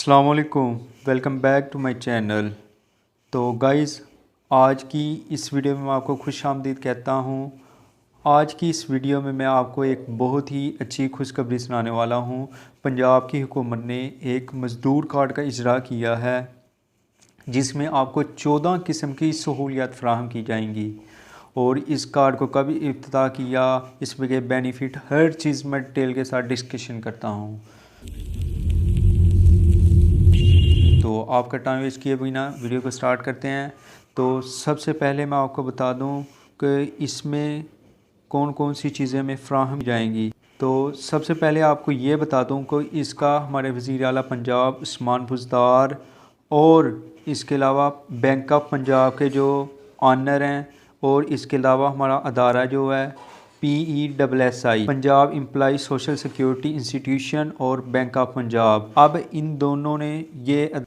अस्सलाम वालेकुम, welcome back to my channel. तो गाइज़, आज की इस वीडियो में मैं आपको खुशामदीद कहता हूँ। आज की इस वीडियो में मैं आपको एक बहुत ही अच्छी खुशखबरी सुनाने वाला हूँ। पंजाब की हुकूमत ने एक मज़दूर कार्ड का इजरा किया है, जिसमें आपको 14 किस्म की सहूलियत फ़राहम की जाएंगी। और इस कार्ड को कभी इफ्तिताह किया, इसमें के बेनिफिट, हर चीज़ मैं डिटेल के साथ डिस्कशन करता हूँ। तो आपका टाइम वेस्ट किए बिना वीडियो को स्टार्ट करते हैं। तो सबसे पहले मैं आपको बता दूं कि इसमें कौन कौन सी चीज़ें हमें फ़राहम जाएंगी। तो सबसे पहले आपको ये बता दूं कि इसका हमारे वज़ीर आला पंजाब उस्मान बुज़दार और इसके अलावा बैंक ऑफ पंजाब के जो ऑनर हैं, और इसके अलावा हमारा अदारा जो है PESSI, Punjab employ social security institution, और बैंक ऑफ पंजाब, अब इन दोनों ने ये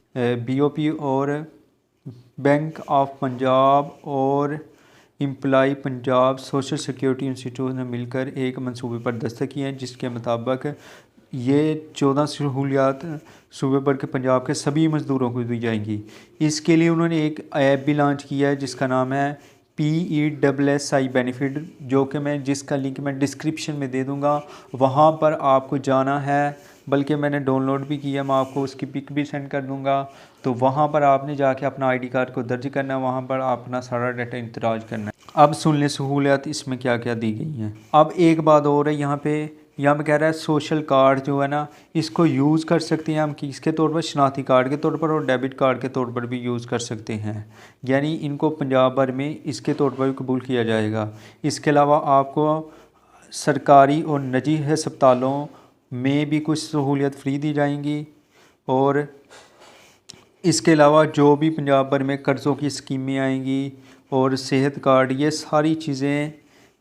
BOP और बैंक ऑफ पंजाब और employ Punjab social security institute ने मिलकर एक मंसूबे पर दस्तखत किए हैं, जिसके मुताबिक ये 14 सहूलियात सूबे भर के पंजाब के सभी मज़दूरों को दी जाएंगी। इसके लिए उन्होंने एक ऐप भी लॉन्च किया है जिसका नाम है PESSI बेनिफिट, जो कि जिसका लिंक मैं डिस्क्रिप्शन में दे दूंगा। वहां पर आपको जाना है, बल्कि मैंने डाउनलोड भी किया, मैं आपको उसकी पिक भी सेंड कर दूंगा। तो वहां पर आपने जाके अपना ID कार्ड को दर्ज करना है, वहां पर अपना सारा डाटा इंतराज करना है। अब सुन लें सहूलियत इसमें क्या क्या दी गई हैं। अब एक बात और है, यहाँ पे कह रहा है सोशल कार्ड जो है ना, इसको यूज़ कर सकते हैं हम किसके तौर पर, शनाख्ती कार्ड के तौर पर और डेबिट कार्ड के तौर पर भी यूज़ कर सकते हैं। यानी इनको पंजाब भर में इसके तौर पर भी कबूल किया जाएगा। इसके अलावा आपको सरकारी और निजी अस्पतालों में भी कुछ सहूलियत फ्री दी जाएंगी। और इसके अलावा जो भी पंजाब भर में कर्ज़ों की स्कीमें आएंगी और सेहत कार्ड, ये सारी चीज़ें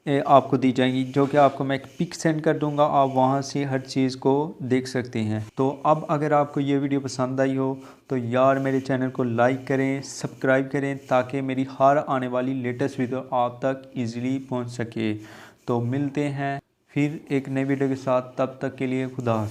आपको दी जाएंगी, जो कि आपको मैं एक पिक सेंड कर दूंगा। आप वहां से हर चीज़ को देख सकते हैं। तो अब अगर आपको ये वीडियो पसंद आई हो तो यार मेरे चैनल को लाइक करें, सब्सक्राइब करें, ताकि मेरी हर आने वाली लेटेस्ट वीडियो आप तक ईज़िली पहुंच सके। तो मिलते हैं फिर एक नई वीडियो के साथ, तब तक के लिए खुदा हाफ़िज़।